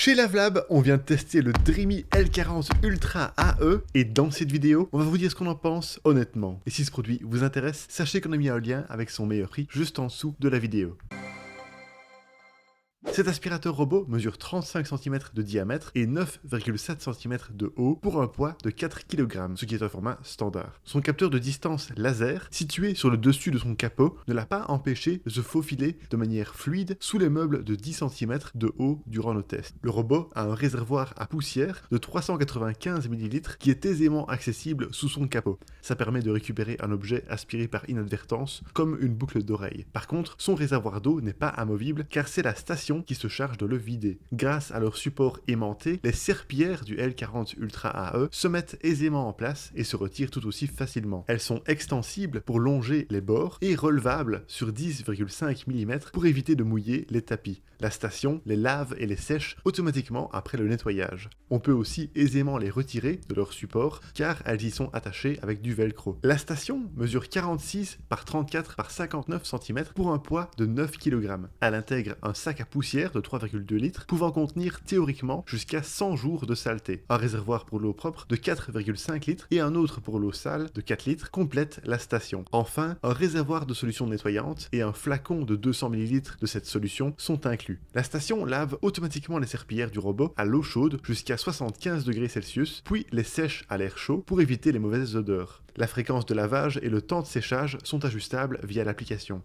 Chez Lavlab, on vient de tester le Dreamy L40 Ultra AE et dans cette vidéo, on va vous dire ce qu'on en pense honnêtement. Et si ce produit vous intéresse, sachez qu'on a mis un lien avec son meilleur prix juste en dessous de la vidéo. Cet aspirateur robot mesure 35 cm de diamètre et 9,7 cm de haut pour un poids de 4 kg, ce qui est un format standard. Son capteur de distance laser, situé sur le dessus de son capot, ne l'a pas empêché de se faufiler de manière fluide sous les meubles de 10 cm de haut durant nos tests. Le robot a un réservoir à poussière de 395 ml qui est aisément accessible sous son capot. Ça permet de récupérer un objet aspiré par inadvertance, comme une boucle d'oreille. Par contre, son réservoir d'eau n'est pas amovible car c'est la station qui se charge de le vider. Grâce à leur support aimanté, les serpillères du L40 Ultra AE se mettent aisément en place et se retirent tout aussi facilement. Elles sont extensibles pour longer les bords et relevables sur 10,5 mm pour éviter de mouiller les tapis. La station les lave et les sèche automatiquement après le nettoyage. On peut aussi aisément les retirer de leur support car elles y sont attachées avec du velcro. La station mesure 46 par 34 par 59 cm pour un poids de 9 kg. Elle intègre un sac à poussière de 3,2 litres pouvant contenir théoriquement jusqu'à 100 jours de saleté. Un réservoir pour l'eau propre de 4,5 litres et un autre pour l'eau sale de 4 litres complètent la station. Enfin, un réservoir de solution nettoyante et un flacon de 200 ml de cette solution sont inclus. La station lave automatiquement les serpillères du robot à l'eau chaude jusqu'à 75 degrés Celsius, puis les sèche à l'air chaud pour éviter les mauvaises odeurs. La fréquence de lavage et le temps de séchage sont ajustables via l'application.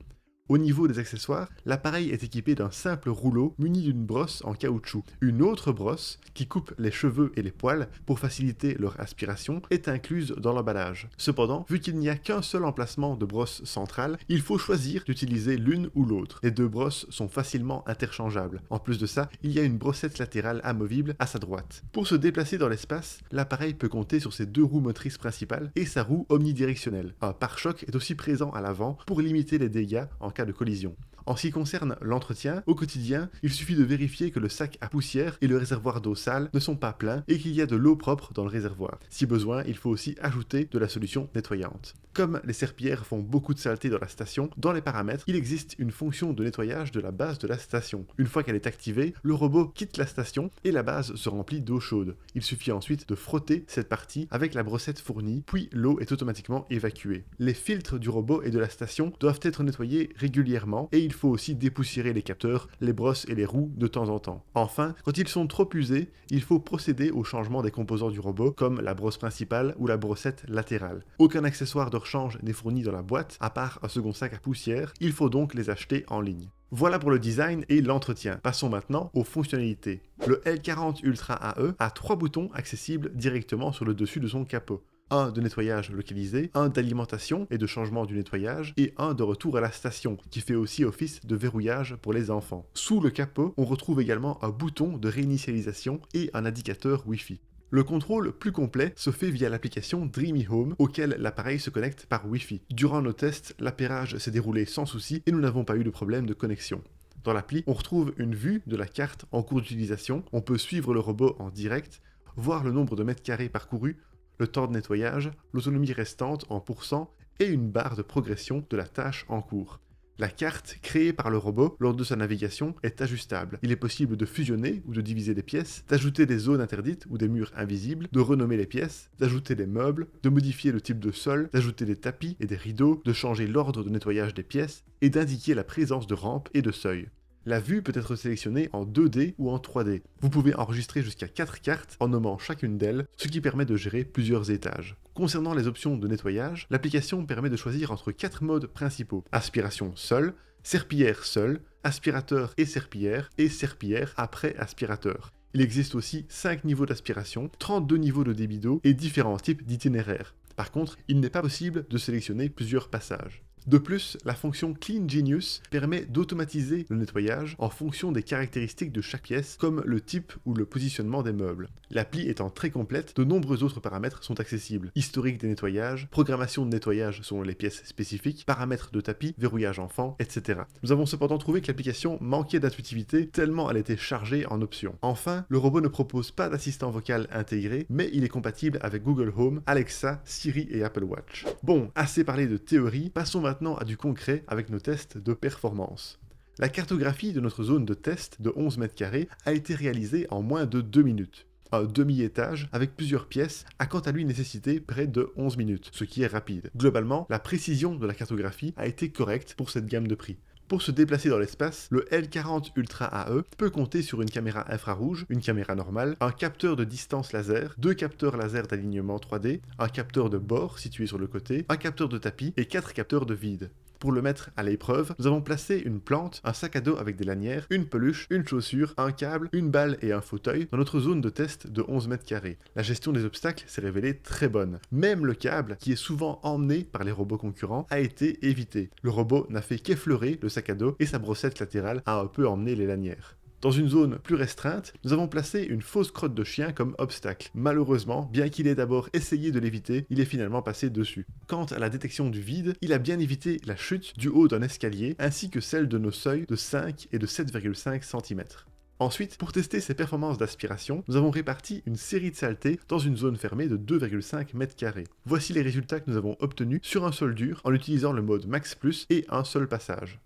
Au niveau des accessoires, l'appareil est équipé d'un simple rouleau muni d'une brosse en caoutchouc. Une autre brosse, qui coupe les cheveux et les poils pour faciliter leur aspiration, est incluse dans l'emballage. Cependant, vu qu'il n'y a qu'un seul emplacement de brosse centrale, il faut choisir d'utiliser l'une ou l'autre. Les deux brosses sont facilement interchangeables. En plus de ça, il y a une brossette latérale amovible à sa droite. Pour se déplacer dans l'espace, l'appareil peut compter sur ses deux roues motrices principales et sa roue omnidirectionnelle. Un pare-choc est aussi présent à l'avant pour limiter les dégâts en cas de collision. En ce qui concerne l'entretien, au quotidien, il suffit de vérifier que le sac à poussière et le réservoir d'eau sale ne sont pas pleins et qu'il y a de l'eau propre dans le réservoir. Si besoin, il faut aussi ajouter de la solution nettoyante. Comme les serpillères font beaucoup de saleté dans la station, dans les paramètres, il existe une fonction de nettoyage de la base de la station. Une fois qu'elle est activée, le robot quitte la station et la base se remplit d'eau chaude. Il suffit ensuite de frotter cette partie avec la brossette fournie, puis l'eau est automatiquement évacuée. Les filtres du robot et de la station doivent être nettoyés régulièrement et il faut aussi dépoussiérer les capteurs, les brosses et les roues de temps en temps. Enfin, quand ils sont trop usés, il faut procéder au changement des composants du robot comme la brosse principale ou la brossette latérale. Aucun accessoire de rechange n'est fourni dans la boîte, à part un second sac à poussière, il faut donc les acheter en ligne. Voilà pour le design et l'entretien. Passons maintenant aux fonctionnalités. Le L40 Ultra AE a 3 boutons accessibles directement sur le dessus de son capot. Un de nettoyage localisé, un d'alimentation et de changement du nettoyage, et un de retour à la station, qui fait aussi office de verrouillage pour les enfants. Sous le capot, on retrouve également un bouton de réinitialisation et un indicateur Wi-Fi. Le contrôle plus complet se fait via l'application Dreamy Home, auquel l'appareil se connecte par Wi-Fi. Durant nos tests, l'appairage s'est déroulé sans souci et nous n'avons pas eu de problème de connexion. Dans l'appli, on retrouve une vue de la carte en cours d'utilisation, on peut suivre le robot en direct, voir le nombre de mètres carrés parcourus, le temps de nettoyage, l'autonomie restante en pourcent et une barre de progression de la tâche en cours. La carte créée par le robot lors de sa navigation est ajustable. Il est possible de fusionner ou de diviser des pièces, d'ajouter des zones interdites ou des murs invisibles, de renommer les pièces, d'ajouter des meubles, de modifier le type de sol, d'ajouter des tapis et des rideaux, de changer l'ordre de nettoyage des pièces et d'indiquer la présence de rampes et de seuils. La vue peut être sélectionnée en 2D ou en 3D. Vous pouvez enregistrer jusqu'à 4 cartes en nommant chacune d'elles, ce qui permet de gérer plusieurs étages. Concernant les options de nettoyage, l'application permet de choisir entre 4 modes principaux. Aspiration seule, serpillière seule, aspirateur et serpillière après aspirateur. Il existe aussi 5 niveaux d'aspiration, 32 niveaux de débit d'eau et différents types d'itinéraires. Par contre, il n'est pas possible de sélectionner plusieurs passages. De plus, la fonction Clean Genius permet d'automatiser le nettoyage en fonction des caractéristiques de chaque pièce, comme le type ou le positionnement des meubles. L'appli étant très complète, de nombreux autres paramètres sont accessibles. Historique des nettoyages, programmation de nettoyage selon les pièces spécifiques, paramètres de tapis, verrouillage enfant, etc. Nous avons cependant trouvé que l'application manquait d'intuitivité tellement elle était chargée en options. Enfin, le robot ne propose pas d'assistant vocal intégré, mais il est compatible avec Google Home, Alexa, Siri et Apple Watch. Bon, assez parlé de théorie, passons maintenant à du concret avec nos tests de performance. La cartographie de notre zone de test de 11 mètres carrés a été réalisée en moins de 2 minutes. Un demi-étage avec plusieurs pièces a quant à lui nécessité près de 11 minutes, ce qui est rapide. Globalement, la précision de la cartographie a été correcte pour cette gamme de prix. Pour se déplacer dans l'espace, le L40 Ultra AE peut compter sur une caméra infrarouge, une caméra normale, un capteur de distance laser, 2 capteurs laser d'alignement 3D, un capteur de bord situé sur le côté, un capteur de tapis et 4 capteurs de vide. Pour le mettre à l'épreuve, nous avons placé une plante, un sac à dos avec des lanières, une peluche, une chaussure, un câble, une balle et un fauteuil dans notre zone de test de 11 mètres carrés. La gestion des obstacles s'est révélée très bonne. Même le câble, qui est souvent emmené par les robots concurrents, a été évité. Le robot n'a fait qu'effleurer le sac à dos et sa brossette latérale a un peu emmené les lanières. Dans une zone plus restreinte, nous avons placé une fausse crotte de chien comme obstacle. Malheureusement, bien qu'il ait d'abord essayé de l'éviter, il est finalement passé dessus. Quant à la détection du vide, il a bien évité la chute du haut d'un escalier, ainsi que celle de nos seuils de 5 et de 7,5 cm. Ensuite, pour tester ses performances d'aspiration, nous avons réparti une série de saletés dans une zone fermée de 2,5 mètres carrés. Voici les résultats que nous avons obtenus sur un sol dur en utilisant le mode Max Plus et un seul passage.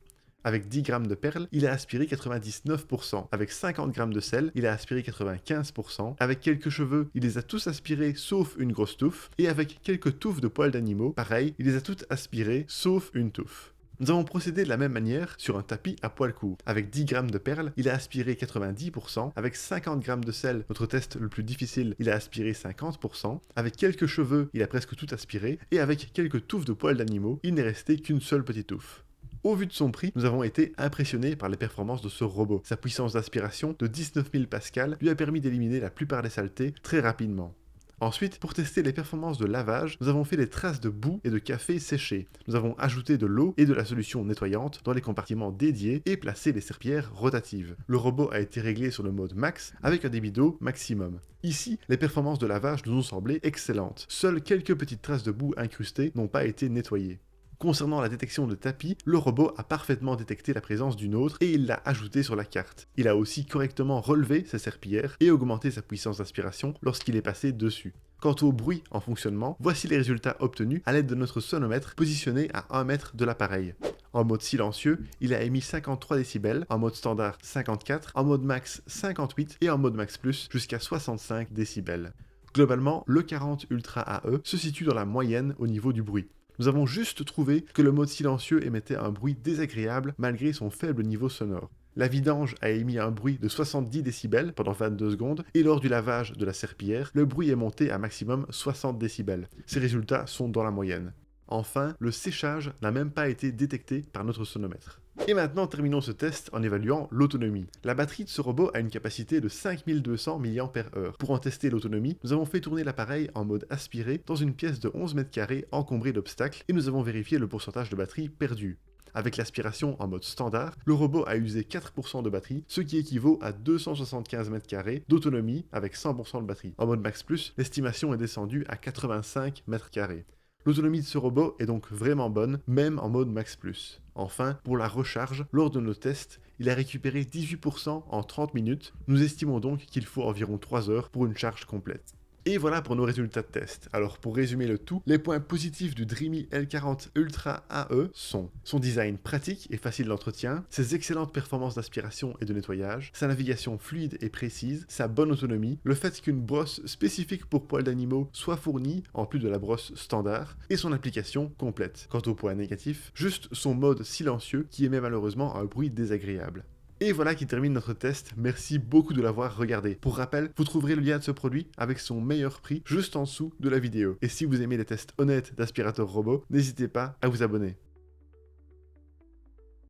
Avec 10 grammes de perles, il a aspiré 99%. Avec 50 grammes de sel, il a aspiré 95%. Avec quelques cheveux, il les a tous aspirés sauf une grosse touffe. Et avec quelques touffes de poils d'animaux, pareil, il les a toutes aspirées sauf une touffe. Nous avons procédé de la même manière sur un tapis à poils courts. Avec 10 grammes de perles, il a aspiré 90%. Avec 50 grammes de sel, notre test le plus difficile, il a aspiré 50%. Avec quelques cheveux, il a presque tout aspiré. Et avec quelques touffes de poils d'animaux, il n'est resté qu'une seule petite touffe. Au vu de son prix, nous avons été impressionnés par les performances de ce robot. Sa puissance d'aspiration de 19 000 pascal lui a permis d'éliminer la plupart des saletés très rapidement. Ensuite, pour tester les performances de lavage, nous avons fait des traces de boue et de café séché. Nous avons ajouté de l'eau et de la solution nettoyante dans les compartiments dédiés et placé les serpillères rotatives. Le robot a été réglé sur le mode max avec un débit d'eau maximum. Ici, les performances de lavage nous ont semblé excellentes. Seules quelques petites traces de boue incrustées n'ont pas été nettoyées. Concernant la détection de tapis, le robot a parfaitement détecté la présence d'une autre et il l'a ajoutée sur la carte. Il a aussi correctement relevé ses serpillères et augmenté sa puissance d'aspiration lorsqu'il est passé dessus. Quant au bruit en fonctionnement, voici les résultats obtenus à l'aide de notre sonomètre positionné à 1 mètre de l'appareil. En mode silencieux, il a émis 53 décibels, en mode standard 54, en mode max 58 et en mode max plus jusqu'à 65 décibels. Globalement, le 40 Ultra AE se situe dans la moyenne au niveau du bruit. Nous avons juste trouvé que le mode silencieux émettait un bruit désagréable malgré son faible niveau sonore. La vidange a émis un bruit de 70 décibels pendant 22 secondes et lors du lavage de la serpillière, le bruit est monté à maximum 60 décibels. Ces résultats sont dans la moyenne. Enfin, le séchage n'a même pas été détecté par notre sonomètre. Et maintenant, terminons ce test en évaluant l'autonomie. La batterie de ce robot a une capacité de 5200 mAh. Pour en tester l'autonomie, nous avons fait tourner l'appareil en mode aspiré dans une pièce de 11 mètres carrés encombrée d'obstacles et nous avons vérifié le pourcentage de batterie perdu. Avec l'aspiration en mode standard, le robot a usé 4% de batterie, ce qui équivaut à 275 mètres carrés d'autonomie avec 100% de batterie. En mode Max Plus, l'estimation est descendue à 85 mètres carrés. L'autonomie de ce robot est donc vraiment bonne, même en mode Max Plus. Enfin, pour la recharge, lors de nos tests, il a récupéré 18% en 30 minutes. Nous estimons donc qu'il faut environ 3 heures pour une charge complète. Et voilà pour nos résultats de test. Alors pour résumer le tout, les points positifs du Dreamy L40 Ultra AE sont son design pratique et facile d'entretien, ses excellentes performances d'aspiration et de nettoyage, sa navigation fluide et précise, sa bonne autonomie, le fait qu'une brosse spécifique pour poils d'animaux soit fournie en plus de la brosse standard, et son application complète. Quant aux points négatifs, juste son mode silencieux qui émet malheureusement un bruit désagréable. Et voilà qui termine notre test, merci beaucoup de l'avoir regardé. Pour rappel, vous trouverez le lien de ce produit avec son meilleur prix juste en dessous de la vidéo. Et si vous aimez les tests honnêtes d'aspirateurs robots, n'hésitez pas à vous abonner.